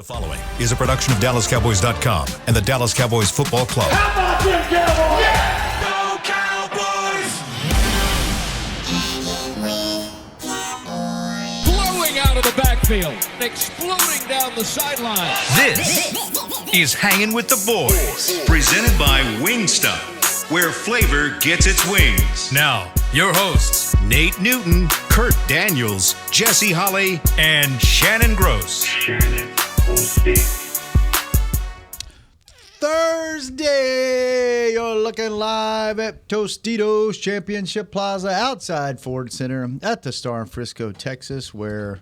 The following is a production of DallasCowboys.com and the Dallas Cowboys Football Club. How about them Cowboys? Yeah! Go Cowboys! Blowing out of the backfield, exploding down the sideline. This is Hangin' with the Boys, presented by Wingstop, where flavor gets its wings. Now, your hosts, Nate Newton, Kurt Daniels, Jesse Holley, and Shannon Gross. Thursday, you're looking live at Tostitos Championship Plaza outside Ford Center at the Star in Frisco, Texas, where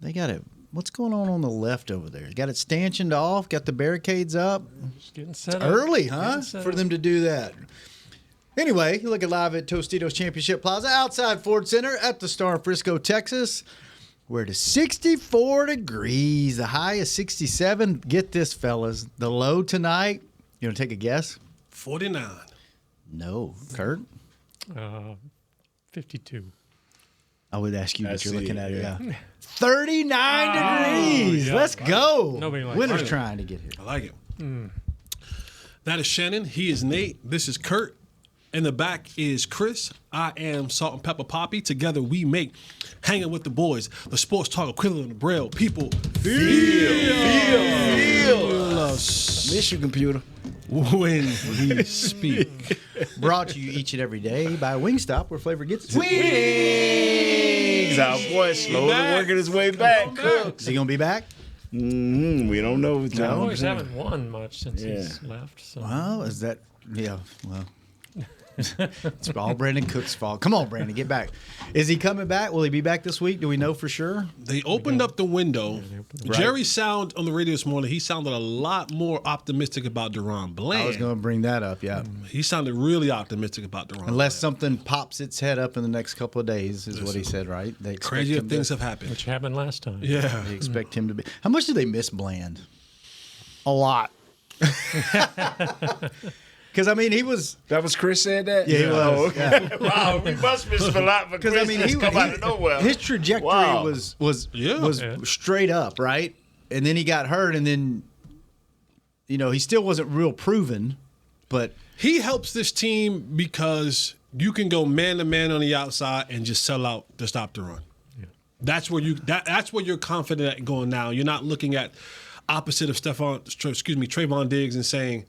they got it. What's going on the left over there? Got it stanchioned off, got the barricades up. Just getting set up. Early, huh? For them to do that. Anyway, you're looking live at Tostitos Championship Plaza outside Ford Center at the Star in Frisco, Texas. We're to 64 degrees. The high is 67. Get this, fellas. The low tonight, you want to take a guess? 49. No. Kurt? 52. I would ask you what you're looking at. yeah. 39 degrees. yeah. Let's go. Nobody likes Winter's it. trying to get here. I like it. That is Shannon. He is Nate. This is Kurt. In the back is Chris. I am Salt and Pepper Poppy. Together we make Hanging with the Boys, the sports talk equivalent of Braille. People feel us. Miss your computer. When we speak. Brought to you each and every day by Wingstop, where flavor gets its Wings! Our boy slowly working his way back. Is he going to be back? We don't know. Cowboys haven't won much since he's left. So. Well, is that – yeah, well. It's all Brandon Cook's fault. Come on, Brandon, get back. Is he coming back? Will he be back this week? Do we know for sure? They opened up the window. Right. Jerry sound on the radio this morning, he sounded a lot more optimistic about DaRon Bland. I was going to bring that up, yeah. He sounded really optimistic about DaRon Unless Bland. something pops its head up in the next couple of days is what he said, right? They expect Crazier him things to, have happened. Which happened last time. Yeah. They expect him to be. How much do they miss Bland? A lot. Because, I mean, he was. That was Chris said that? Yeah, he was. Oh, okay. Yeah. Wow, we must miss him a lot for Chris Because, I mean, to come out of nowhere. his trajectory Wow. was Yeah. straight up, right? And then he got hurt, and then, he still wasn't real proven, but. He helps this team because you can go man to man on the outside and just sell out to stop the run. Yeah. That's where you're confident at going now. You're not looking at opposite of Trayvon Diggs and saying,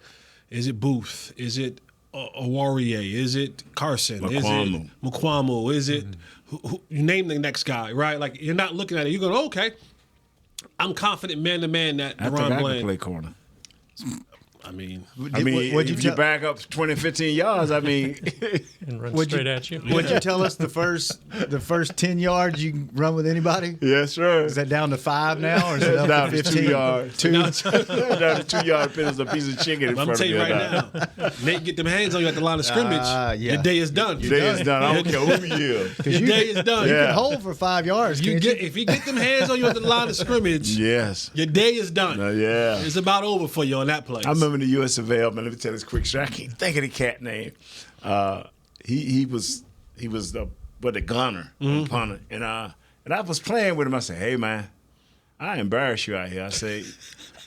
is it Booth? Is it Warrior? Is it Carson? McQuamu. Is it McQuamu? Is it who, you name the next guy, right? Like you're not looking at it. You're going, okay, I'm confident man to man that I think DaRon I can Bland. play corner. I mean, What'd you back up 20, 15 yards, I mean. And run Would straight at you. Would you tell us the first 10 yards you can run with anybody? Yes, sir. Is that down to 5 now, or is it It's up down to to 15? 2 yards. Two. Down to 2 yard pin is a piece of chicken in I'm front gonna tell of you you. right now, Nate, get them hands on you at the line of scrimmage. Yeah. Your day is done. Your day is done. I don't care who you is. Your day is done. You Yeah. can hold for 5 yards. If you get them hands on you at the line of scrimmage, Yes. your day is done. Yeah. It's about over for you on that place. I remember the U.S. Surveyor, man. Let me tell this quick story. I can't think of the cat name. He was the gunner, punter, and I was playing with him. I said, "Hey man, I embarrass you out here." I say,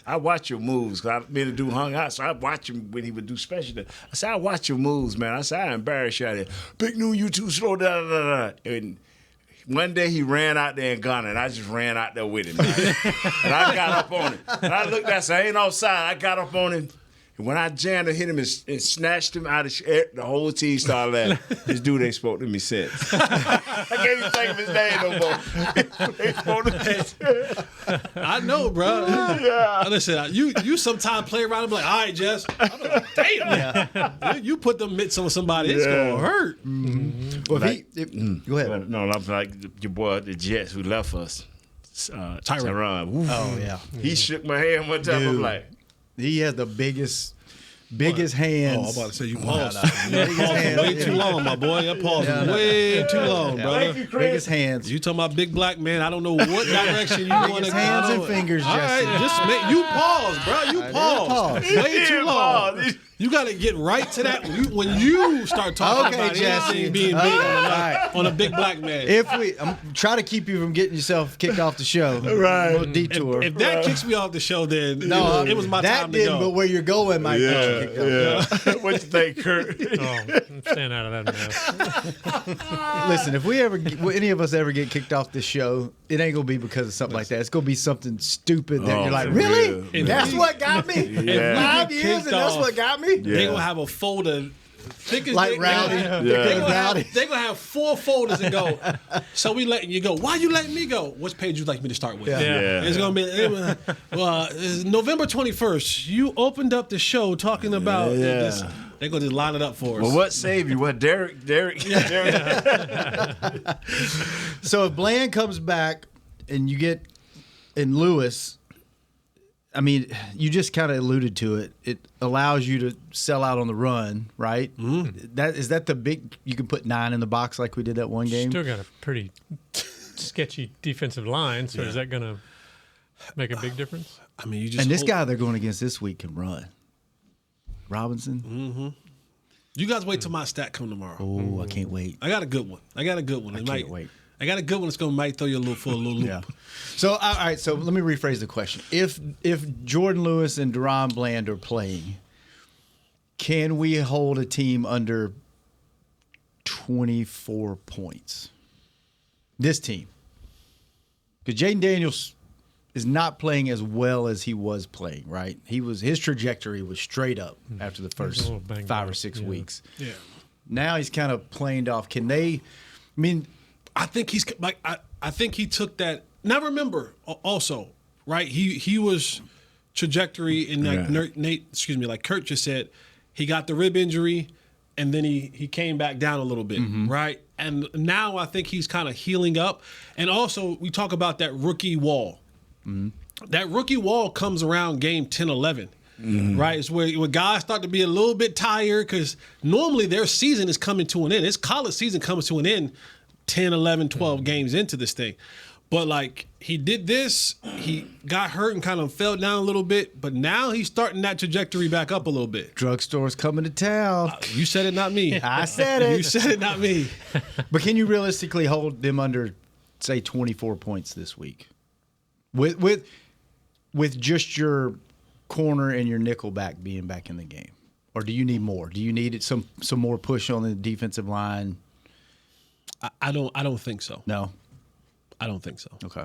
"I watch your moves because me and the dude hung out, so I watch him when he would do special." I said, "I watch your moves, man." I said, "I embarrass you out here. Big Noon, you too slow." Da da da. And one day he ran out there and gunner, and I just ran out there with him, man. And I got up on him, and I looked. I said, "I ain't offside." I got up on him. And when I jammed and hit him and snatched him out of the whole team started laughing. This dude ain't spoke to me since. I can't even think of his name no more. They spoke to me since. I know, bro. Yeah. Listen, you sometimes play around and be like, all right, Jess. I'm like, damn. You put them mitts on somebody, it's going to hurt. Well, Like- go ahead. No, I'm like your boy, the Jets who left us. Tyron. Woo. Oh, yeah. He shook my hand one time. Dude. I'm like, He has the biggest Oh, hands. I'm about to say you paused. Biggest hands. Way too long, my boy. That pause was way too long, brother. thank you, Chris. Biggest hands. You talking about big black man? I don't know what direction you want to Biggest go. hands and fingers, All Jesse. right, just you pause, bro. You pause. pause. Way too long. You got to get right to that when you start talking Okay, about Jesse. anything being big on a big black man. If we try to keep you from getting yourself kicked off the show, Right. A little detour. If that kicks me off the show, then it was my that time to didn't, go. but where you're going might get you kicked off. Yeah. What you think, Kurt? Oh, I'm staying out of that mess. Listen, if any of us ever get kicked off this show, it ain't gonna be because of something like that. It's gonna be something stupid that you're like, for really? real. That's what got me? Yeah. 5 years and that's what got me? They gonna have a folder thick as Like they, Rowdy. They Rowdy. gonna have 4 folders and go. So we letting you go. Why you letting me go? Which page you like me to start with? Yeah. It's gonna be it's November 21st. You opened up the show talking about this. They're gonna just line it up for us. Well, what saved you? What, Derek? So if Bland comes back and you get in Lewis, I mean, you just kind of alluded to it. It allows you to sell out on the run, right? Mm-hmm. Is that the big? You can put 9 in the box like we did that one game. Still got a pretty sketchy defensive line, so is that going to make a big difference? I mean, you just And this guy they're going against this week can run. Robinson. Mm-hmm. You guys wait till my stat come tomorrow. Oh, I can't wait. I got a good one. I got a good one. I can't wait. I got a good one that's might throw you for a little loop. Yeah. So all right. So let me rephrase the question. If Jourdan Lewis and DaRon Bland are playing, can we hold a team under 24 points? This team, because Jaden Daniels is not playing as well as he was playing. Right? His trajectory was straight up after the first 5 or 6 weeks. Yeah. Now he's kind of planed off. Can they? I mean. I think he's like I think he took that. Now remember also, right? He was trajectory in like Kurt just said, he got the rib injury and then he came back down a little bit, right? And now I think he's kind of healing up. And also we talk about that rookie wall. Mm-hmm. That rookie wall comes around game 10, 11. Mm-hmm. Right, it's where guys start to be a little bit tired because normally their season is coming to an end. It's college season comes to an end 10, 11, 12 games into this thing. But, like, he did this. He got hurt and kind of fell down a little bit. But now he's starting that trajectory back up a little bit. Drugstore's coming to town. You said it, not me. I said it. You said it, not me. But can you realistically hold them under, say, 24 points this week? With just your corner and your nickel back being back in the game? Or do you need more? Do you need some more push on the defensive line? I don't think so. No, I don't think so. Okay.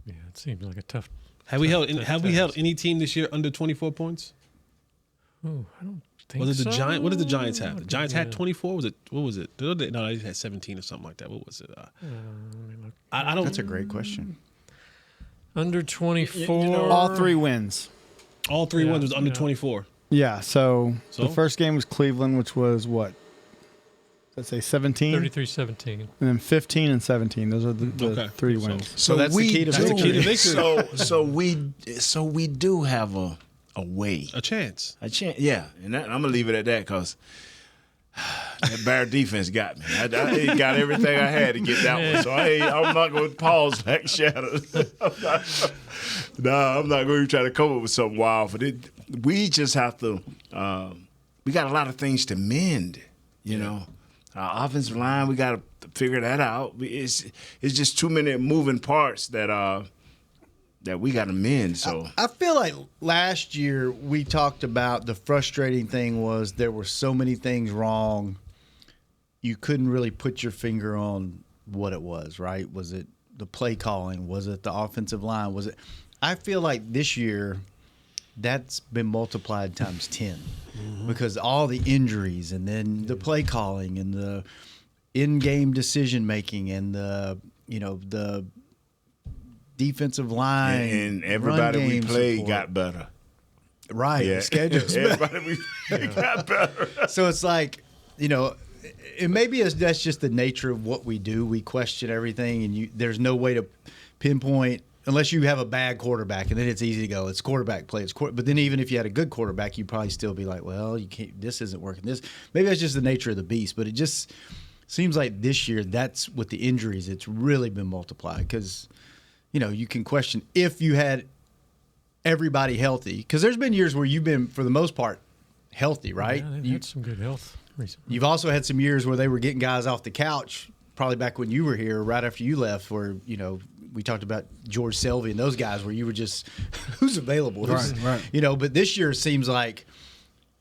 Yeah, it seems like a tough. Have we held any team this year under 24 points? Oh, I don't think Was it the so. Giants? What did the Giants have? The Giants had 24. What was it? No, they had 17 or something like that. What was it? I don't. That's a great question. Under 24. All 3 wins. All 3 wins was under 24. Yeah, so the first game was Cleveland, which was what? Let's say 17? 33-17. And then 15 and 17. Those are the 3 wins. So that's the key to victory. So we do have a way. A chance. Yeah. And I'm going to leave it at that because that Bear defense got me. I got everything I had to get that one. So I'm not going to pause back shadows. I'm not going to try to come up with something wild. But we just have to we got a lot of things to mend, you know. Our offensive line, we got to figure that out. It's just too many moving parts that we got to mend. So I feel like last year we talked about the frustrating thing was there were so many things wrong. You couldn't really put your finger on what it was, right? Was it the play calling? Was it the offensive line? Was it? I feel like this year that's been multiplied times 10 because all the injuries and then the play calling and the in-game decision making and the defensive line and everybody we played support. got better. Right, Yeah. schedules. Everybody we got better. So it's like, and maybe that's just the nature of what we do. We question everything, and there's no way to pinpoint unless you have a bad quarterback, and then it's easy to go. It's quarterback play. But then even if you had a good quarterback, you'd probably still be like, well, you can't. This isn't working. Maybe that's just the nature of the beast. But it just seems like this year, that's with the injuries, it's really been multiplied because, you can question if you had everybody healthy because there's been years where you've been, for the most part, healthy, right? Yeah, they've had some good health recently. You've also had some years where they were getting guys off the couch, probably back when you were here, right after you left, where, we talked about George Selvey and those guys where you were just, who's available? Right. But this year seems like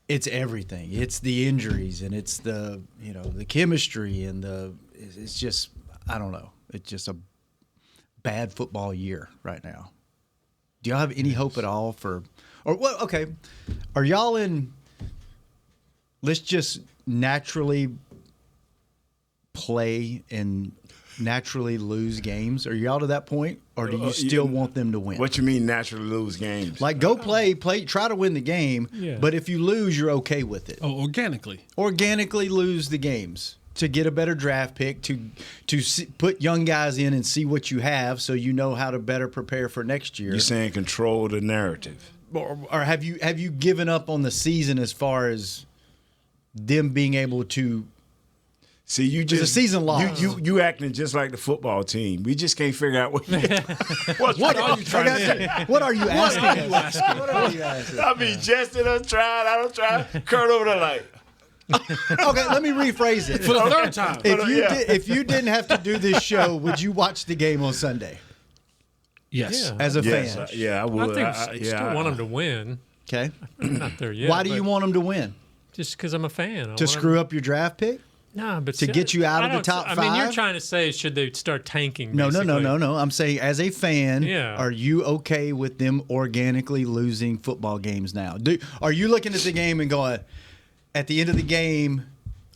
it's everything. It's the injuries and it's the, the chemistry and it's just, I don't know. It's just a bad football year right now. Do y'all have any hope at all are y'all in, let's just naturally play and naturally lose games? Are y'all to that point, or do you still want them to win? What you mean naturally lose games? Like go play, try to win the game, but if you lose, you're okay with it. Oh, organically. Organically lose the games to get a better draft pick, to put young guys in and see what you have so you know how to better prepare for next year. You're saying control the narrative. Or have you given up on the season as far as them being able to See, you just a season loss. You acting just like the football team. We just can't figure out what. What are you trying to say? What are you asking? What are you asking? I mean, Justin done tried. I don't try. Kurt over there like. Okay, let me rephrase it. For the third time. If you didn't have to do this show, would you watch the game on Sunday Yes. Yeah. as a Yes, fan? I would. I still want them to win. Okay. I'm not there yet. Why do you want them to win? Just because I'm a fan. To screw up your draft pick? Nah, but to get you out of the top I mean, you're five? trying to say should they start tanking? No. basically? I'm saying as a fan, Yeah. are you okay with them organically losing football games now? Are you looking at the game and going, at the end of the game?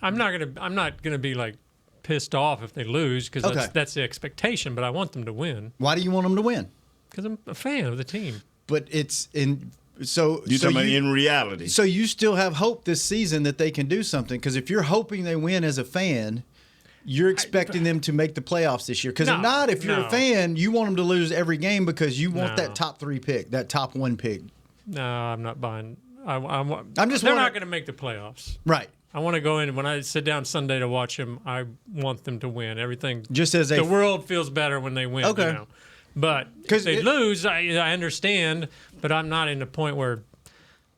I'm not gonna be like pissed off if they lose because Okay. that's the expectation. But I want them to win Why do you want them to win? because I'm a fan of the team. But it's in so. You so talking about in reality? So you still have hope this season that they can do something, because if you're hoping they win as a fan, you're expecting them to make the playoffs this year. Because if not, if you're a fan, you want them to lose every game because you want that top 3 pick, that top 1 pick. No, I'm not buying. I'm just they're wondering- not going to make the playoffs. Right. I want to go in when I sit down Sunday to watch them. I want them to win. Everything Just as the world feels better when they win. Okay. You know? But 'Cause if they lose, I understand. But I'm not in the point where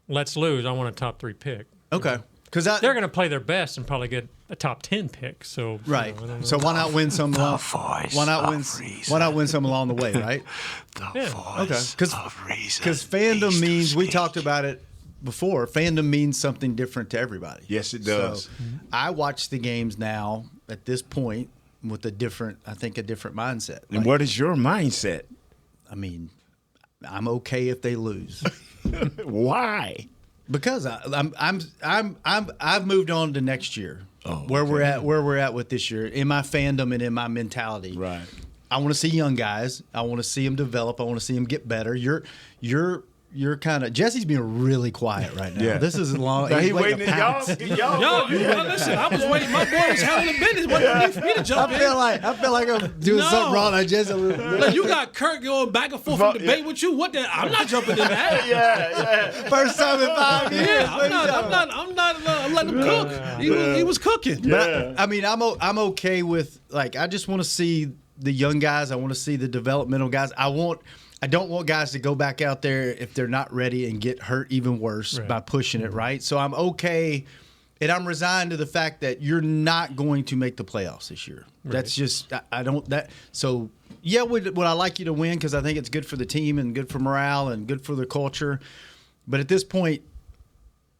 let's lose. I want a top 3 pick. Okay. Because They're going to play their best and probably get a top 10 pick. So right. I don't know. So why not win some? Why not win some along the way? Right. Yeah. Okay. Because fandom means, we talked about it before. Fandom means something different to everybody. Yes, it does. So I watch the games now at this point with a different mindset. And Like, what is your mindset? I mean, I'm okay if they lose Why? because I've moved on to next year. Where we're at with this year in my fandom and in my mentality. Right. I want to see young guys. I want to see them develop. I want to see them get better. You're kind of Jesse's being really quiet right now. Yeah. This is long. Now, he's he waiting. to pounce. Yo, listen, I was waiting. My boy was handling business. What do you need for me to jump in? I feel like I'm doing something wrong. I just Look, you got Kirk going back and forth in debate with you. What the? I'm not jumping in that. Yeah. first time in 5 years. Yeah, I'm letting him cook. He was cooking. But I mean, I'm okay with, like, I just want to see the young guys. I want to see the developmental guys. I don't want guys to go back out there if they're not ready and get hurt even worse by pushing it, right? So I'm okay, and I'm resigned to the fact that you're not going to make the playoffs this year. Right. That's just I don't that. So yeah, would I like you to win because I think it's good for the team and good for morale and good for the culture. But at this point,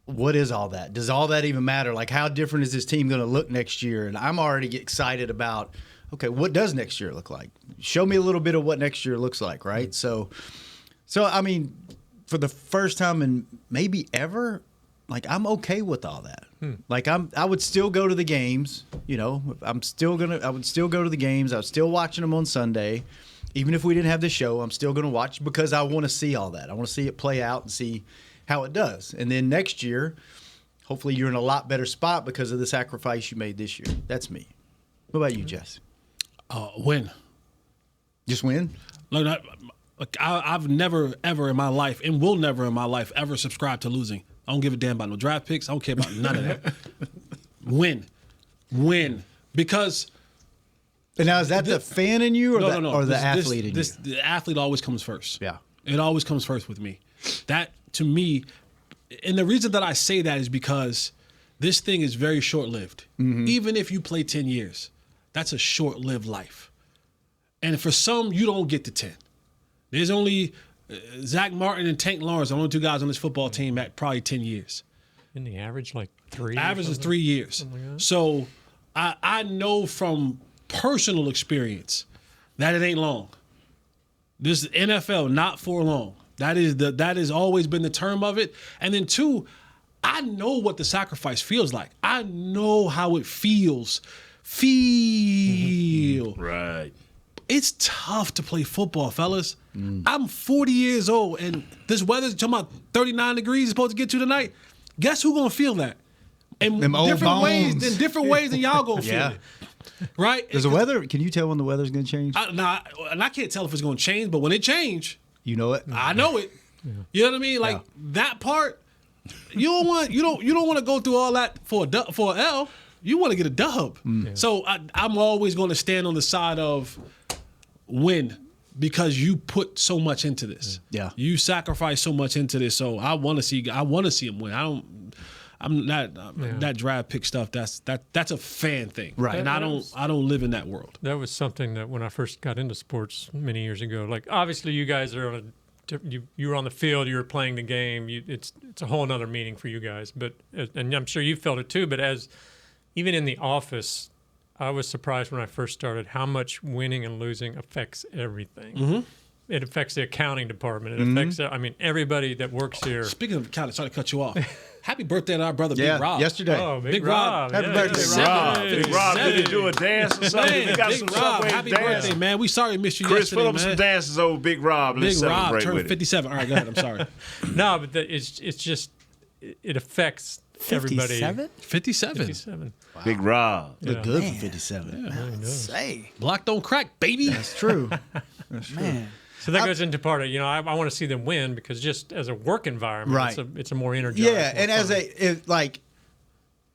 what is all that? Does all that even matter? Like, how different is this team going to look next year? And I'm already excited about, okay, what does next year look like? Show me a little bit of what next year looks like, right? So I mean, for the first time in maybe ever, like, I'm okay with all that. Like, I would still go to the games, you know. I would still go to the games. I was still watching them on Sunday. Even if we didn't have the show, I'm still going to watch because I want to see all that. I want to see it play out and see how it does. And then next year, hopefully you're in a lot better spot because of the sacrifice you made this year. That's me. What about you, Jess? Win. Just win? Look, I've never, ever in my life, and will never in my life, ever subscribe to losing. I don't give a damn about no draft picks. I don't care about none of that. Win. Because... And now, is that the fan in you or or the This- athlete in you? The athlete always comes first. Yeah. It always comes first with me. That, to me, And the reason that I say that is because this thing is very short-lived. Even if you play 10 years, that's a short-lived life. And for some, you don't get to 10. There's only Zach Martin and Tank Lawrence, the only two guys on this football team at probably 10 years. In the average, like 3? Average is 3 years. So I know from personal experience that it ain't long. This NFL, not for long. That has always been the term of it. And then 2, I know what the sacrifice feels like. I know how it feels. Right. It's tough to play football, fellas. I'm 40 years old, and this weather's talking about 39 degrees it's supposed to get to tonight. Guess who's gonna feel that? In different ways than y'all gonna feel it. Right? There's a weather. Can you tell when the weather's gonna change? And I can't tell if it's gonna change, but when it change, You know it. I know it. You know what I mean? Like that part, you don't want to go through all that for an L. You want to get a dub. So I'm always going to stand on the side of win because you put so much into this. Yeah. You sacrifice so much into this. So I want to see him win. I'm not that draft pick stuff. That's a fan thing. Right. And I don't live in that world. That was something that when I first got into sports many years ago, like obviously you guys are you were on the field, you were playing the game. It's a whole other meaning for you guys. But and I'm sure you felt it too. But even in the office, I was surprised when I first started how much winning and losing affects everything. It affects the accounting department. It affects, everybody that works here. Speaking of accounting, sorry to cut you off. Happy birthday to our brother, Big Rob. Yesterday. Oh, Big Rob. Happy birthday, Rob. Big Rob, did he do a dance or something? Man, We got Big some Rob, Subway happy dance. birthday, man. We sorry missed you Chris, yesterday, put up man. some dances over Big Rob. Let's Big Rob celebrate turned with it. 57. All right, go ahead. I'm sorry. No, but it's just it affects everybody. 57. 57. Big Rob. Look good for 57. Say, Block don't crack, baby. That's true. Man. So that goes into part of, I want to see them win because just as a work environment, Right. it's a more energized. Yeah, more and fun.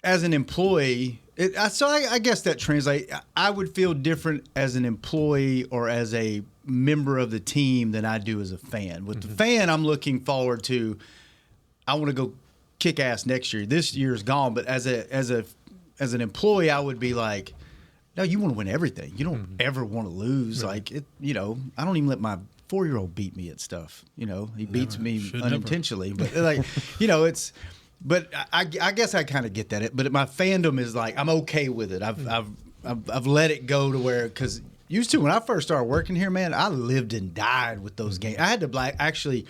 as an employee, I guess that translates. I would feel different as an employee or as a member of the team than I do as a fan. With the fan, I'm looking forward to. I want to go kick ass next year. This year's gone, but as an employee, I would be like, no, you want to win everything. You don't ever want to lose. Like it, I don't even let my 4-year-old beat me at stuff. He beats me unintentionally, but it's. But I guess I kind of get that. But my fandom is like I'm okay with it. I've let it go to where because used to when I first started working here, man, I lived and died with those games. I had to actually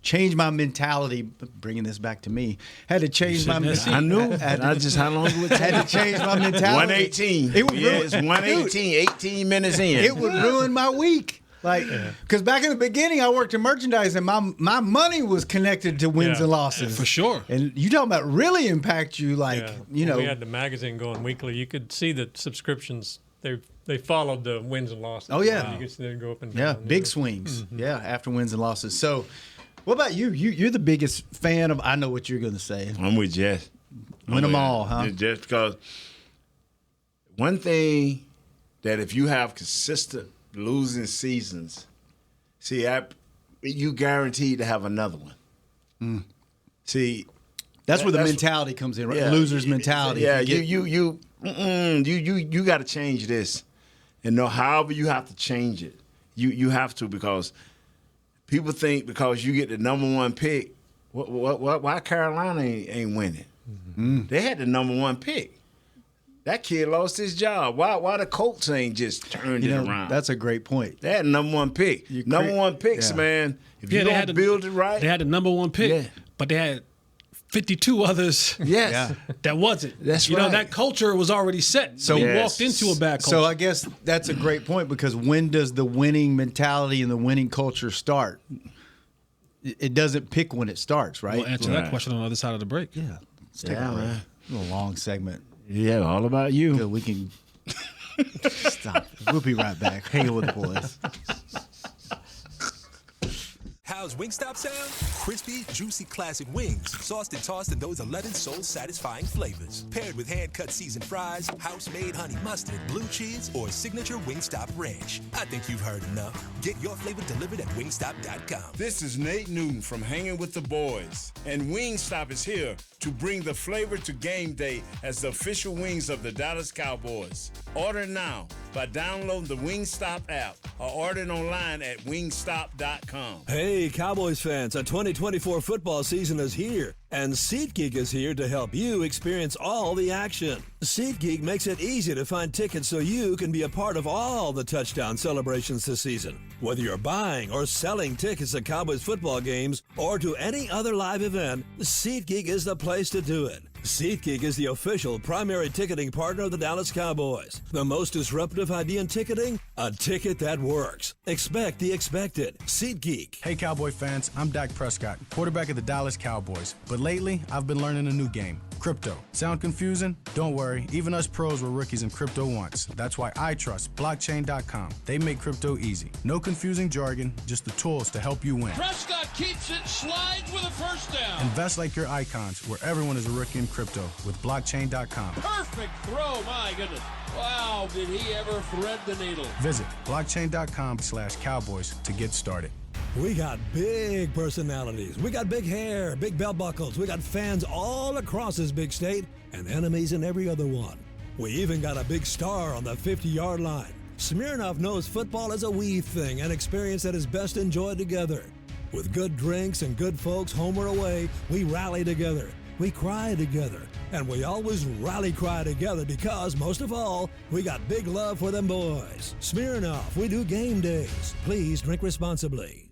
change my mentality. Bringing this back to me, had to change my. I knew. I just how long it would take. Had to change my mentality. 118. It would it's 118. 18 minutes in. It would ruin my week. Because back in the beginning, I worked in merchandise, and my money was connected to wins and losses. For sure. And you talking about really impact you, When we had the magazine going weekly. You could see the subscriptions. They followed the wins and losses. Oh, yeah. You could see them go up and yeah, down. big swings. Yeah, after wins and losses. So, what about you? You're the biggest fan of. I know what you're going to say. I'm with Jess. Win them all, huh? Just because one thing that if you have consistent losing seasons, you guaranteed to have another one. See, that's where the mentality comes in, right? Yeah, Loser's mentality. Yeah, you got to change this, and however you have to change it, you have to because people think because you get the number one pick, why Carolina ain't winning? They had the number one pick. That kid lost his job. Why the Colts ain't just turned it around? That's a great point. They had the number one pick. Number one picks, man. If you don't build it right. They had the number one pick, but they had 52 others that wasn't. That's right. That culture was already set. So he walked into a bad culture. So I guess that's a great point because when does the winning mentality and the winning culture start? It doesn't pick when it starts, right? We'll answer that question on the other side of the break. Yeah. Let's take a break. A little long segment. Yeah, all about you. Good, we can stop. We'll be right back. Hanging with the boys. How's Wingstop sound? Crispy, juicy classic wings, sauced and tossed in those 11 soul-satisfying flavors. Paired with hand-cut seasoned fries, house-made honey mustard, blue cheese, or signature Wingstop ranch. I think you've heard enough. Get your flavor delivered at wingstop.com. This is Nate Newton from Hanging with the Boys, and Wingstop is here to bring the flavor to game day as the official wings of the Dallas Cowboys. Order now by downloading the Wingstop app or ordering online at wingstop.com. Hey, Cowboys fans, a 2024 football season is here, and SeatGeek is here to help you experience all the action. SeatGeek makes it easy to find tickets so you can be a part of all the touchdown celebrations this season. Whether you're buying or selling tickets to Cowboys football games or to any other live event, SeatGeek is the place to do it. SeatGeek is the official primary ticketing partner of the Dallas Cowboys. The most disruptive idea in ticketing? A ticket that works. Expect the expected. SeatGeek. Hey, Cowboy fans, I'm Dak Prescott, quarterback of the Dallas Cowboys. But lately, I've been learning a new game, crypto. Sound confusing? Don't worry, even us pros were rookies in crypto once. That's why I trust blockchain.com. They make crypto easy. No confusing jargon, just the tools to help you win. Prescott keeps it, slides with a first down. Invest like your icons, where everyone is a rookie in crypto with blockchain.com. Perfect throw, my goodness. Wow, did he ever thread the needle. Visit blockchain.com/cowboys to get started. We got big personalities. We got big hair, big belt buckles. We got fans all across this big state and enemies in every other one. We even got a big star on the 50-yard line. Smirnoff knows football is a we thing, an experience that is best enjoyed together. With good drinks and good folks home or away, we rally together. We cry together, and we always rally cry together because, most of all, we got big love for them boys. Smirnoff, we do game days. Please drink responsibly.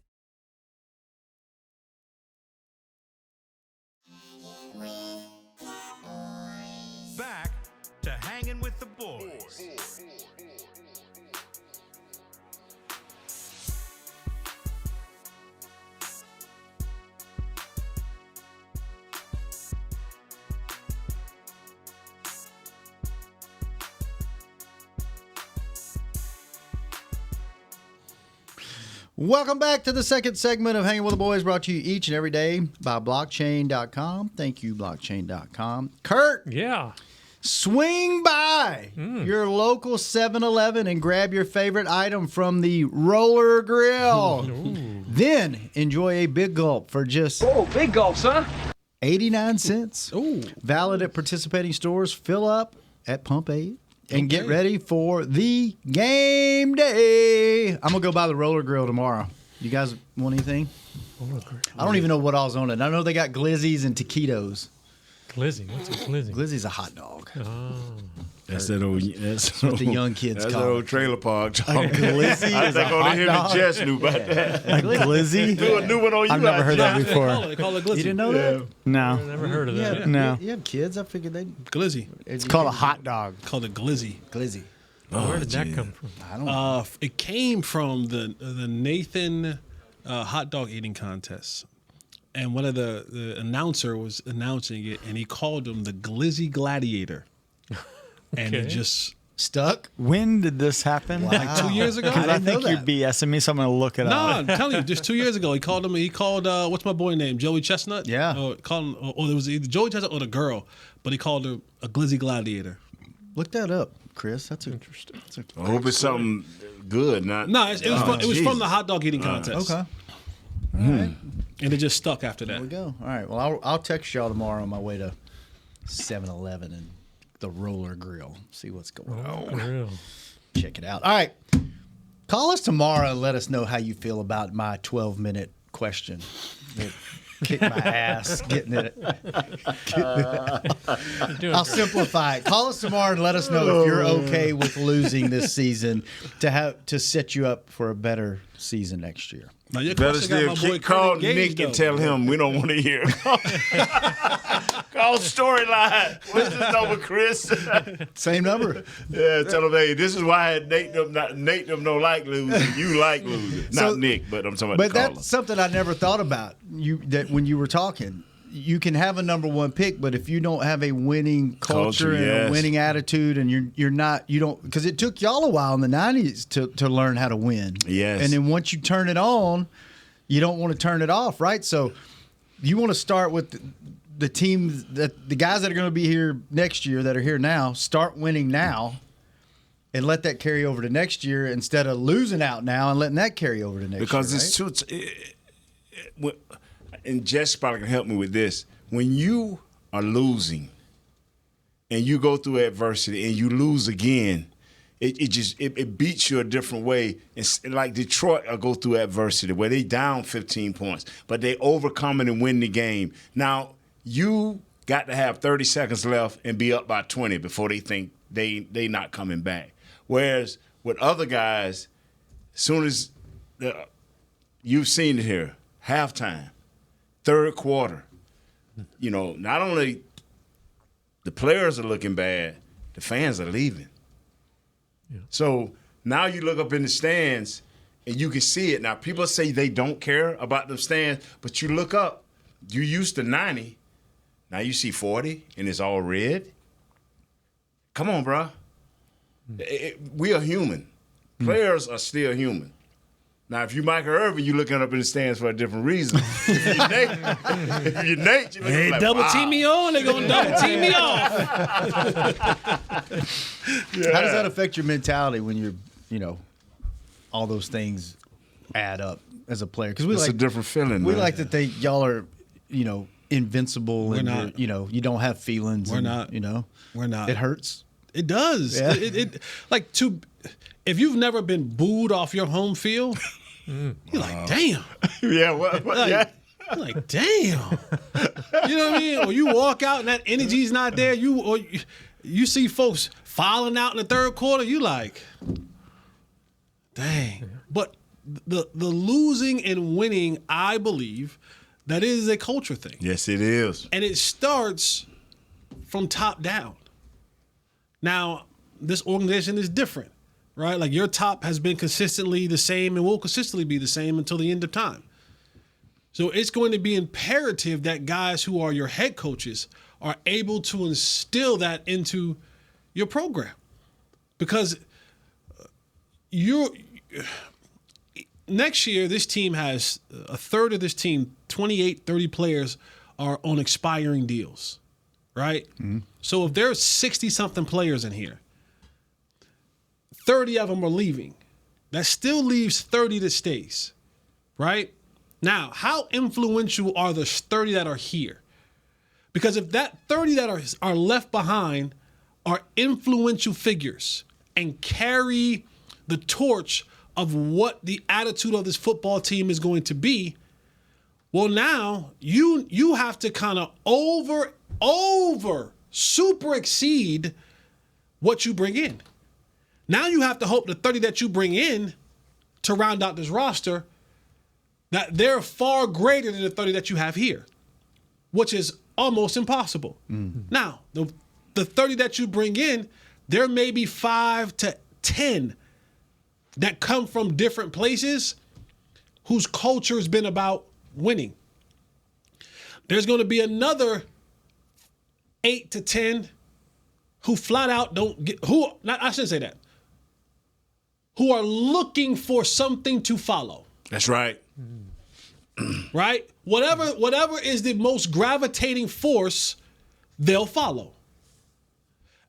Back to Hanging with the Boys. Welcome back to the second segment of Hanging with the Boys, brought to you each and every day by blockchain.com. Thank you, blockchain.com. Kurt. Yeah. Swing by your local 7-Eleven and grab your favorite item from the roller grill. Then enjoy a big gulp for just big gulps, huh? 89 cents. Valid at participating stores. Fill up at Pump 8. And get ready for the game day. I'm going to go buy the roller grill tomorrow. You guys want anything? I don't even know what all's on it. I know they got glizzies and taquitos. Glizzy? What's a glizzy? Glizzy's a hot dog. Oh. That's that old. That's what the young kids that's call that it. old trailer park. A glizzy I is a think only hot him dog? and Jess knew about that. A glizzy? Do a new one on you. I've never heard that before. They call it glizzy. You didn't know that? No. Never heard of that. No. You have kids? I figured they'd... Glizzy. It's called a hot dog. Called a glizzy. Glizzy. Where did that come from? I don't know. It came from the Nathan hot dog eating contest. And one of the announcer was announcing it, and he called him the Glizzy Gladiator. And it just stuck. When did this happen? Wow. like 2 years ago. Because I think you're BSing me, so I'm going to look it No, up. I'm telling you, just 2 years ago, he called what's my boy name? Joey Chestnut? Yeah. Or it was either Joey Chestnut or the girl, but he called her a Glizzy Gladiator. Look that up, Chris. That's Interesting. I hope it's something good, not. No, it was from the hot dog eating contest. okay. All right. And it just stuck after that. There we go. All right. Well, I'll text y'all tomorrow on my way to 7-Eleven and the roller grill. See what's going on. Real. Check it out. All right. Call us tomorrow and let us know how you feel about my 12-minute question. That kicked my ass getting it. I'll simplify it. Call us tomorrow and let us know if you're okay with losing this season to set you up for a better season next year. Now, your Better question got still my boy call Kurt engaged, Nick and though. tell him we don't want to hear. Call Storyline. What's this number, Chris? Same number. Yeah, tell him, hey, this is why Nate them don't like losing. You like losing. Not Nick, but I'm talking about But the caller. that's something I never thought about. That when you were talking, you can have a number one pick, but if you don't have a winning culture and yes. a winning attitude, and you don't, because it took y'all a while in the '90s to learn how to win. Yes. And then once you turn it on, you don't want to turn it off, right? So you want to start with the team that the guys that are going to be here next year that are here now. Start winning now. and let that carry over to next year instead of losing out now and letting that carry over to next because year. Because it's too. And Jess probably can help me with this. When you are losing and you go through adversity and you lose again, it beats you a different way. It's like Detroit will go through adversity where they down 15 points, but they overcome it and win the game. Now, you got to have 30 seconds left and be up by 20 before they think they not coming back. Whereas with other guys, as soon as you've seen it here, halftime, third quarter, not only the players are looking bad, the fans are leaving. Yeah. So now you look up in the stands and you can see it. Now, people say they don't care about the stands, but you look up, you used to 90, now you see 40 and it's all red. Come on, bro. We are human. Players are still human. Now, if you're Michael Irvin, you're looking up in the stands for a different reason. If you're Nate, you're looking like, double team me on, they're going to double team me off. Yeah. How does that affect your mentality when you're, all those things add up as a player? Because it's a different feeling. We like to think y'all are, invincible. We're and not. You don't have feelings. We're not. We're not. It hurts. It does. Yeah. If you've never been booed off your home field, you're like, damn. Yeah, yeah. You're like, damn. You know what I mean? Or you walk out and that energy's not there. You see folks filing out in the third quarter. You like, dang. But the losing and winning, I believe, that is a culture thing. Yes, it is. And it starts from top down. Now, this organization is different, right? Like your top has been consistently the same and will consistently be the same until the end of time. So it's going to be imperative that guys who are your head coaches are able to instill that into your program. Because next year, this team has a third of this team, 28, 30 players are on expiring deals. Right? Mm-hmm. So if there's 60-something players in here, 30 of them are leaving. That still leaves 30 that stays. Right? Now, how influential are the 30 that are here? Because if that 30 that are left behind are influential figures and carry the torch of what the attitude of this football team is going to be, well, now you have to kind of super exceed what you bring in. Now you have to hope the 30 that you bring in to round out this roster, that they're far greater than the 30 that you have here, which is almost impossible. Mm-hmm. Now, the 30 that you bring in, there may be 5 to 10 that come from different places whose culture has been about winning. There's going to be another 8 to 10 who flat out I shouldn't say that, who are looking for something to follow. That's right. Right? Whatever is the most gravitating force, they'll follow.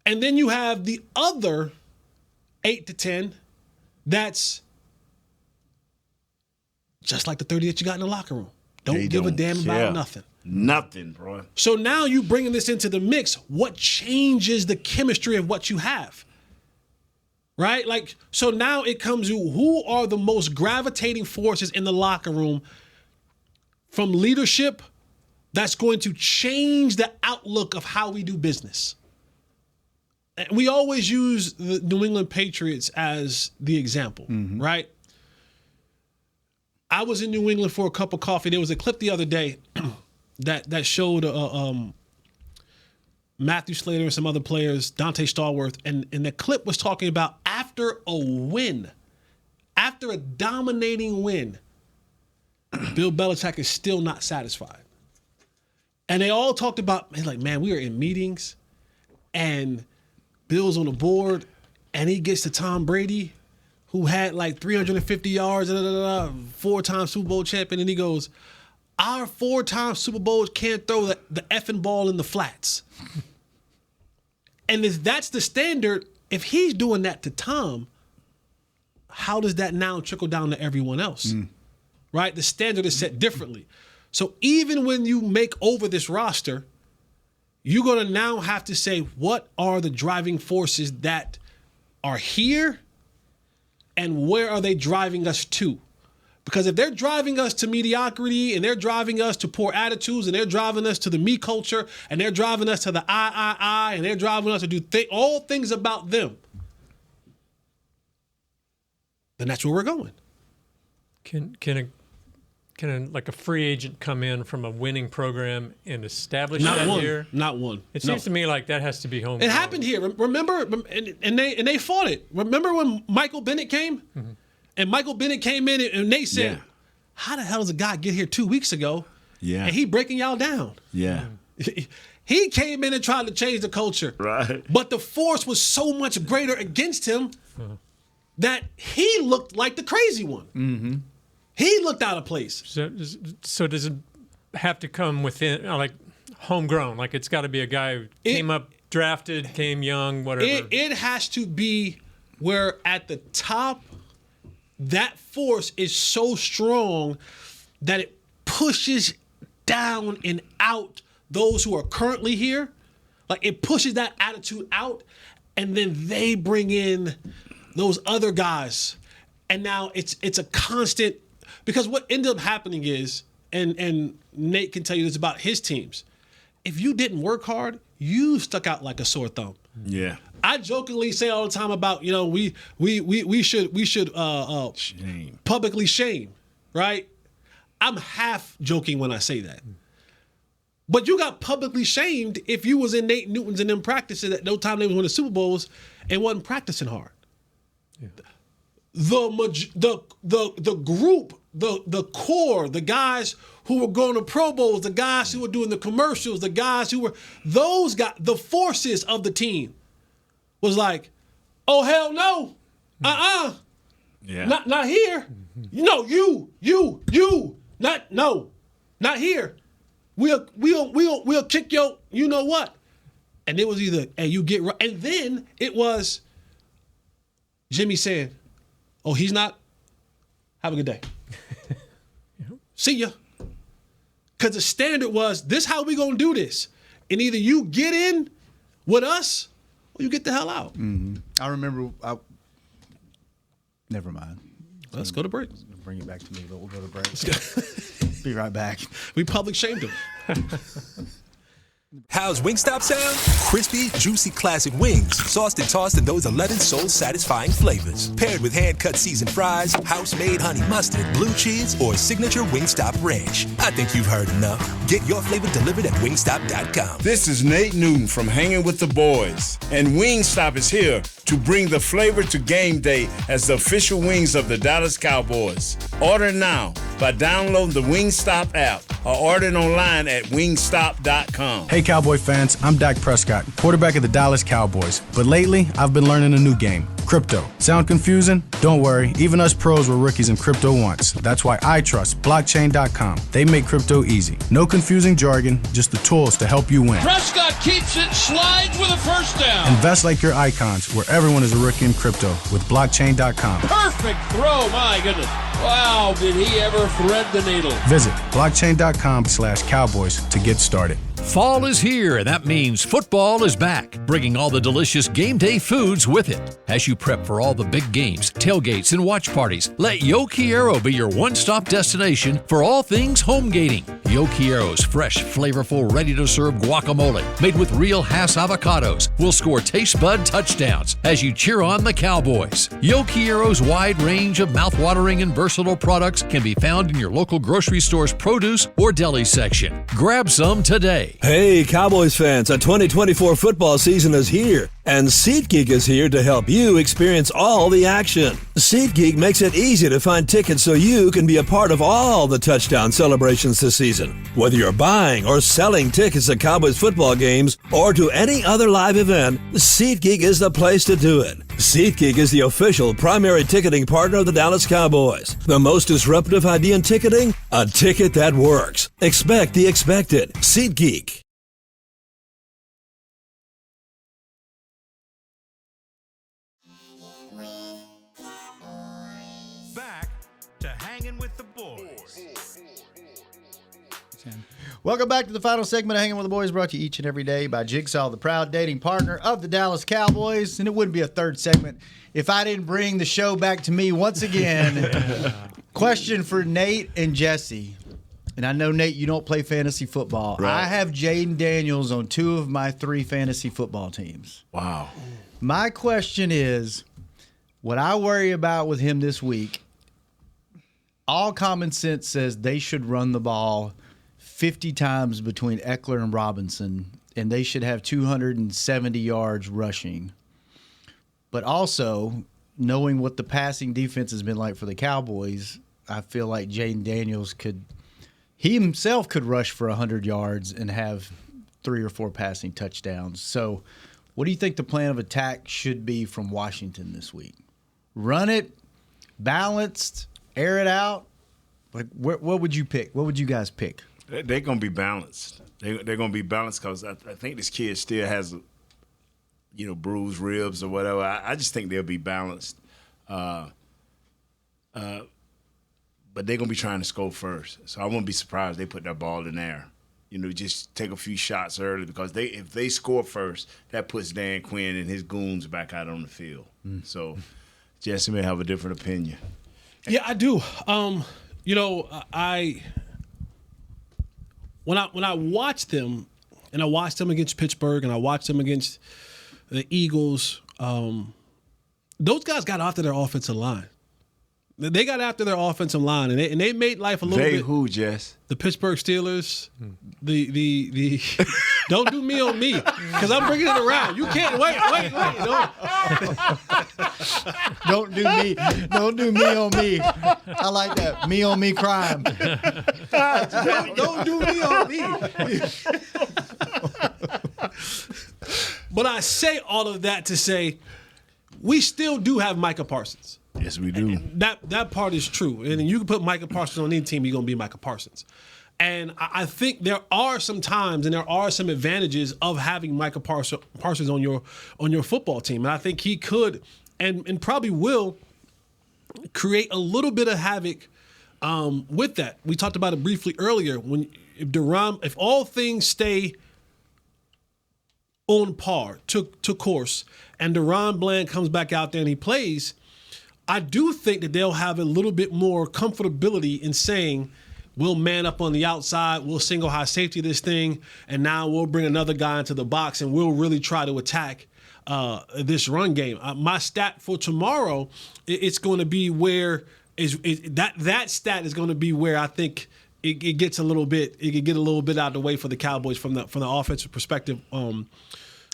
And then you have the other 8 to 10 that's just like the 30 that you got in the locker room. Don't give a damn about nothing. Nothing, bro. So now you bringing this into the mix. What changes the chemistry of what you have? Right? Like, so now it comes to who are the most gravitating forces in the locker room from leadership that's going to change the outlook of how we do business. And we always use the New England Patriots as the example, right? I was in New England for a cup of coffee. There was a clip the other day that showed Matthew Slater and some other players, Dante Stallworth, and the clip was talking about after a win, after a dominating win, Bill Belichick is still not satisfied. And they all talked about, man, we were in meetings and Bill's on the board and he gets to Tom Brady, who had like 350 yards, 4-time Super Bowl champion, and he goes, our 4-time Super Bowls can't throw the effing ball in the flats. And if that's the standard, if he's doing that to Tom, how does that now trickle down to everyone else? Right? The standard is set differently. So even when you make over this roster, you're going to now have to say, what are the driving forces that are here and where are they driving us to? Because if they're driving us to mediocrity and they're driving us to poor attitudes and they're driving us to the me culture and they're driving us to the I and they're driving us to do all things about them, then that's where we're going. Can like a free agent come in from a winning program and establish Not that one. here? Not one. It seems to me like that has to be home. It happened here. Remember, and they fought it. Remember when Michael Bennett came? Mm-hmm. And Michael Bennett came in and they said, how the hell does a guy get here 2 weeks ago? Yeah. And he breaking y'all down. Yeah. He came in and tried to change the culture. Right. But the force was so much greater against him that he looked like the crazy one. Mm-hmm. He looked out of place. So does it have to come within, like, homegrown? Like, it's got to be a guy who came up, drafted, came young, whatever. It has to be where at the top, that force is so strong that it pushes down and out those who are currently here. Like, it pushes that attitude out, and then they bring in those other guys. And now it's a constant, because what ended up happening is, and Nate can tell you this about his teams, if you didn't work hard, you stuck out like a sore thumb. Yeah. I jokingly say all the time about, we should publicly shame, right? I'm half joking when I say that. But you got publicly shamed if you was in Nate Newton's and them practices at no time they was winning Super Bowls and wasn't practicing hard. Yeah. The group, the core, the guys who were going to Pro Bowls, the guys who were doing the commercials, the guys who were, those guys, the forces of the team was like, oh, hell no. Yeah. Not here. No, not here. We'll kick your, you know what? And it was either, and you get right. And then it was Jimmy saying, oh, he's not? Have a good day. See ya. Because the standard was, this how we going to do this. And either you get in with us or you get the hell out. Mm-hmm. I remember, never mind. Let's go to break. Bring it back to me, but we'll go to break. Be right back. We public shamed him. How's Wingstop sound? Crispy, juicy classic wings, sauced and tossed in those 11 soul-satisfying flavors. Paired with hand-cut seasoned fries, house-made honey mustard, blue cheese, or signature Wingstop ranch. I think you've heard enough. Get your flavor delivered at wingstop.com. This is Nate Newton from Hangin with the Boys, and Wingstop is here to bring the flavor to game day as the official wings of the Dallas Cowboys. Order now by downloading the Wingstop app or ordering online at wingstop.com. Hey Cowboy fans, I'm Dak Prescott, quarterback of the Dallas Cowboys. But lately, I've been learning a new game, crypto. Sound confusing? Don't worry, even us pros were rookies in crypto once. That's why I trust blockchain.com. They make crypto easy. No confusing jargon, just the tools to help you win. Prescott keeps it, slides with a first down. Invest like your icons, where everyone is a rookie in crypto with blockchain.com. Perfect throw, my goodness. Wow, did he ever thread the needle. Visit blockchain.com/Cowboys to get started. Fall is here, and that means football is back, bringing all the delicious game day foods with it. As you prep for all the big games, tailgates, and watch parties, let Yo Quiero be your one-stop destination for all things home gating. Yo Quiero's fresh, flavorful, ready-to-serve guacamole, made with real Hass avocados, will score taste bud touchdowns as you cheer on the Cowboys. Yo Quiero's wide range of mouthwatering and versatile products can be found in your local grocery store's produce or deli section. Grab some today. Hey, Cowboys fans, a 2024 football season is here, and SeatGeek is here to help you experience all the action. SeatGeek makes it easy to find tickets so you can be a part of all the touchdown celebrations this season. Whether you're buying or selling tickets to Cowboys football games or to any other live event, SeatGeek is the place to do it. SeatGeek is the official primary ticketing partner of the Dallas Cowboys. The most disruptive idea in ticketing? A ticket that works. Expect the expected. SeatGeek. understand. Welcome back to the final segment of Hanging with the Boys, brought to you each and every day by Jigsaw, the proud dating partner of the Dallas Cowboys. And it wouldn't be a third segment if I didn't bring the show back to me once again. Question for Nate and Jesse. And I know, Nate, you don't play fantasy football. Right. I have Jaden Daniels on 2 of my 3 fantasy football teams. Wow. My question is, what I worry about with him this week, all common sense says they should run the ball 50 times between Eckler and Robinson, and they should have 270 yards rushing. But also, knowing what the passing defense has been like for the Cowboys, I feel like Jaden Daniels he himself could rush for 100 yards and have 3 or 4 passing touchdowns. So what do you think the plan of attack should be from Washington this week? Run it, balanced, air it out? Like, what would you pick? What would you guys pick? They're going to be balanced. They're going to be balanced because I think this kid still has, bruised ribs or whatever. I just think they'll be balanced. But they're going to be trying to score first. So I won't be surprised they put that ball in there. Just take a few shots early because if they score first, that puts Dan Quinn and his goons back out on the field. So Jesse may have a different opinion. Yeah, I do. When I watched them, and I watched them against Pittsburgh, and I watched them against the Eagles, those guys got after their offensive line. They got after their offensive line, and they made life a little bit. Who, Jess? The Pittsburgh Steelers. The don't do me on me, because I'm bringing it around. You can't wait. Don't do me. Don't do me on me. I like that. Me on me crime. Don't do me on me. But I say all of that to say we still do have Micah Parsons. Yes, we do. That part is true. And you can put Micah Parsons on any team, you're going to be Micah Parsons. And I think there are some times and there are some advantages of having Micah Parsons on your football team. And I think he could and probably will create a little bit of havoc with that. We talked about it briefly earlier. If all things stay on par, to course, and DaRon Bland comes back out there and he plays, I do think that they'll have a little bit more comfortability in saying, we'll man up on the outside, we'll single high safety this thing, and now we'll bring another guy into the box and we'll really try to attack this run game. My stat for tomorrow, it's going to be where that stat is going to be where I think it gets a little bit. It could get a little bit out of the way for the Cowboys from the offensive perspective. From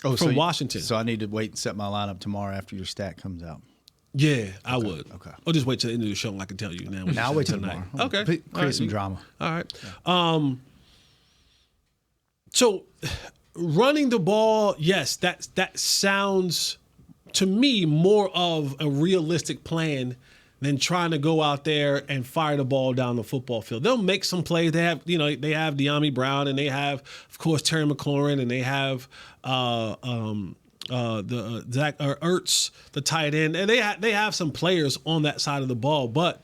Washington. So I need to wait and set my lineup tomorrow after your stat comes out. Yeah, I would. Okay. I'll just wait till the end of the show and I can tell you now. Now I'll wait till tomorrow. Okay. Create some drama. All right. Yeah. So running the ball, yes, that sounds to me more of a realistic plan than trying to go out there and fire the ball down the football field. They'll make some plays. They have De'Ami Brown, and they have, of course, Terry McLaurin, and they have the Zach Ertz, the tight end, and they have some players on that side of the ball. But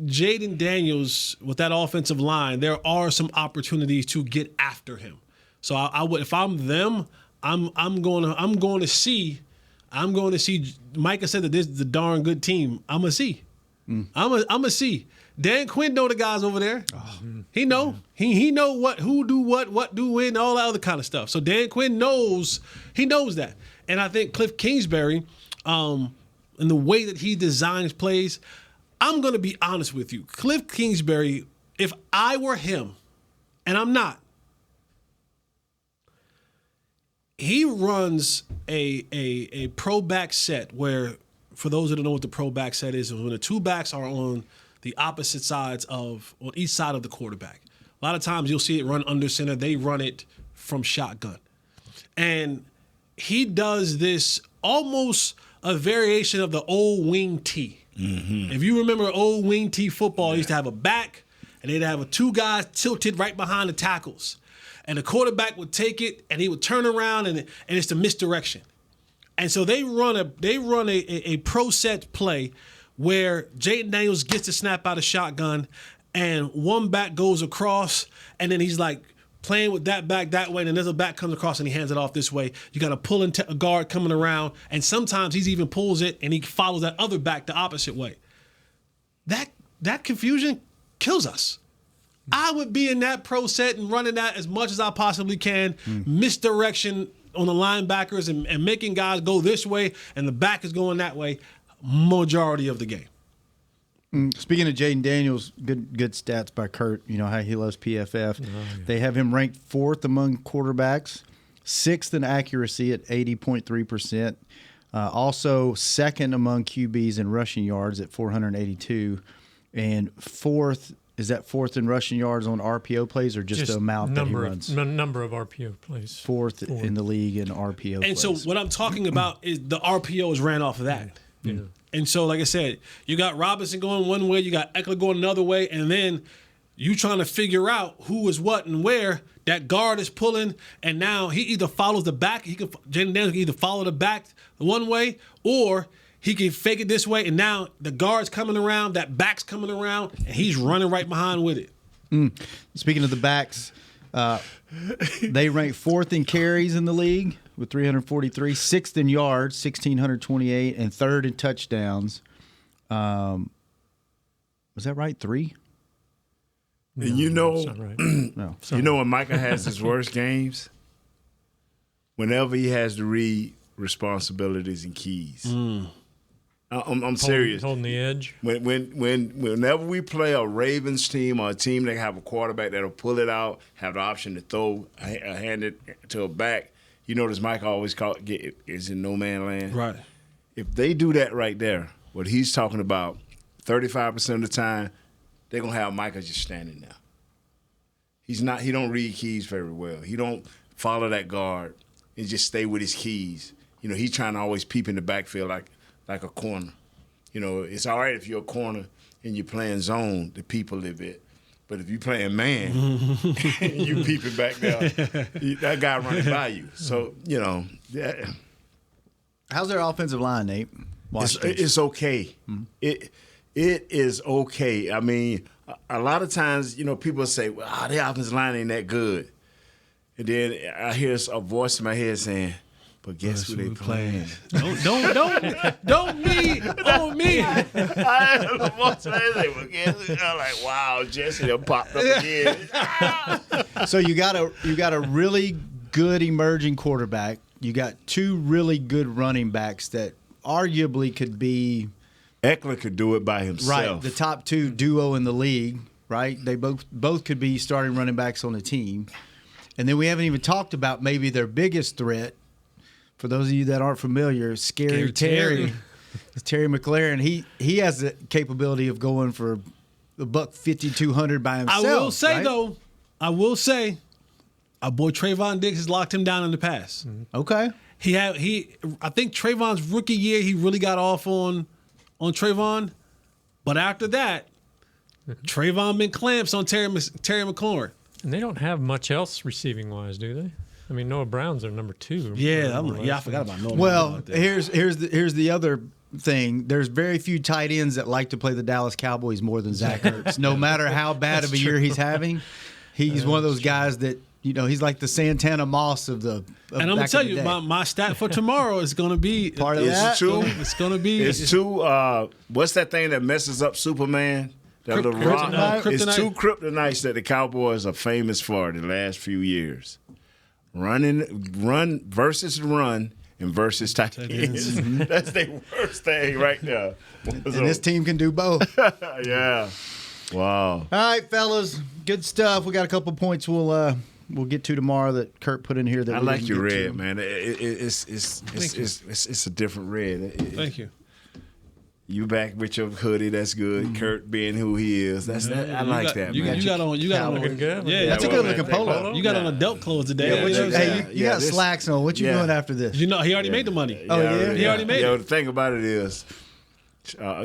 Jaden Daniels with that offensive line, there are some opportunities to get after him. So I would, if I'm them, I'm going to see. Micah said that this is a darn good team. I'm gonna see. I'm gonna see. Dan Quinn know the guys over there. He know. He know who do what do when, all that other kind of stuff. So Dan Quinn knows. He knows that. And I think Cliff Kingsbury, in the way that he designs plays, I'm gonna be honest with you. Cliff Kingsbury, if I were him, and I'm not, he runs a pro back set where, for those that don't know what the pro back set is when the two backs are on the opposite sides on each side of the quarterback. A lot of times you'll see it run under center. They run it from shotgun. And he does this almost a variation of the old wing T. Mm-hmm. If you remember old wing T football, they used to have a back and they'd have two guys tilted right behind the tackles. And the quarterback would take it, and he would turn around, and it's the misdirection. And so they run a pro set play where Jaden Daniels gets the snap out of shotgun, and one back goes across, and then he's like playing with that back that way, and then there's a back comes across and he hands it off this way. You got a pulling a guard coming around, and sometimes he even pulls it and he follows that other back the opposite way. That confusion kills us. I would be in that pro set and running that as much as I possibly can, misdirection on the linebackers and making guys go this way and the back is going that way majority of the game. Speaking of Jaden Daniels, good stats by Kurt. You know how he loves PFF. They have him ranked 4th among quarterbacks, 6th in accuracy at 80.3%. Also 2nd among QBs in rushing yards at 482, and 4th. Is that 4th in rushing yards on RPO plays, or just the amount that he runs? Number of RPO plays. 4th in the league in RPO plays. And so what I'm talking about is the RPO is ran off of that. Yeah. And so, like I said, you got Robinson going one way, you got Eckler going another way, and then you trying to figure out who is what and where. That guard is pulling, and now he either follows the back. Jaden Daniels can either follow the back one way, or he can fake it this way, and now the guard's coming around, that back's coming around, and he's running right behind with it. Speaking of the backs, they rank 4th in carries in the league with 343, 6th in yards, 1,628, and 3rd in touchdowns. Was that right? 3? And you know, that's not right. No. You know when Micah has his worst games? Whenever he has to read responsibilities and keys. I'm serious. Holding the edge. Whenever we play a Ravens team or a team that have a quarterback that'll pull it out, have the option to throw, hand it to a back, you notice Mike always is in no man land. Right. If they do that right there, what he's talking about, 35% of the time, they're gonna have Micah just standing there. He don't read keys very well. He don't follow that guard and just stay with his keys. You know, he's trying to always peep in the backfield like a corner. You know, it's all right if you're a corner and you're playing zone to peep a little bit. But if you're playing man and you peeping back there, that guy running by you. So, you know. Yeah. How's their offensive line, Nate? It's okay. It is okay. I mean, a lot of times, you know, people say, well, their offensive line ain't that good. And then I hear a voice in my head saying, but guess who they playing? Don't me on me. I heard a voice in my head say, well, guess who? I'm like, wow, Jesse done popped up again. So you got a really good emerging quarterback. You got 2 really good running backs that arguably could be. Eckler could do it by himself. Right, the top 2 duo in the league, right? They both could be starting running backs on the team. And then we haven't even talked about maybe their biggest threat. For those of you that aren't familiar, Scary Terry. Terry McLaurin. He has the capability of going for the $150, $200 by himself. I will say, right? though, our boy Trayvon Diggs has locked him down in the past. Okay. I think Trayvon's rookie year, he really got off on Trayvon. But after that, Trayvon been clamps on Terry McLaurin. And they don't have much else receiving wise, do they? I mean, Noah Brown's their number 2. I forgot about Noah. Well, here's the other thing. There's very few tight ends that like to play the Dallas Cowboys more than Zach Ertz. No matter how bad of a year he's having, he's one of those guys that, you know, he's like the Santana Moss of the. And I'm gonna tell you, my stat for tomorrow is gonna be part of that. It's gonna be. It's 2. What's that thing that messes up Superman? That little rock. It's 2 kryptonites that the Cowboys are famous for the last few years. Run versus run and versus tight ends. That's their worst thing right there. And this team can do both. Yeah. Wow. All right, fellas. Good stuff. We got a couple points we'll get to tomorrow that Kurt put in here. That I like your red, man. It's a different red. Thank you. You back with your hoodie? That's good. Kurt being who he is. I like that. You got on looking good. Yeah, that's a good looking polo. You got on adult clothes today. You got slacks on. What you doing after this? You know, he already made the money. Oh, yeah? He already made it. The thing about it is,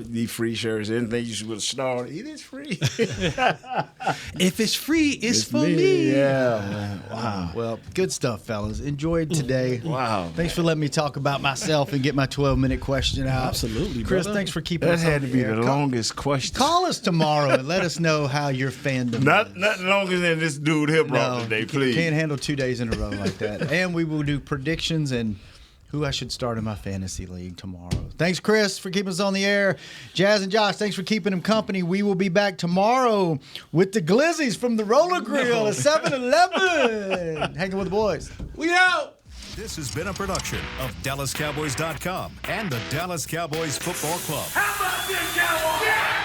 these free shirts. Anything you should have started, it is free. If it's free, it's for me. Yeah. Wow. Well, good stuff, fellas. Enjoyed today. Wow. Thanks for letting me talk about myself and get my 12-minute question out. Absolutely, Chris, brother. thanks for keeping That us had on to be air. the longest question. Call us tomorrow and let us know how your fandom Nothing longer than this dude here brought today, please. Can't handle 2 days in a row like that. And we will do predictions and who I should start in my fantasy league tomorrow. Thanks, Chris, for keeping us on the air. Jazz and Josh, thanks for keeping them company. We will be back tomorrow with the Glizzies from the Roller Grill at 7-Eleven. Hanging with the boys. We out. This has been a production of DallasCowboys.com and the Dallas Cowboys Football Club. How about this, Cowboys? Yeah!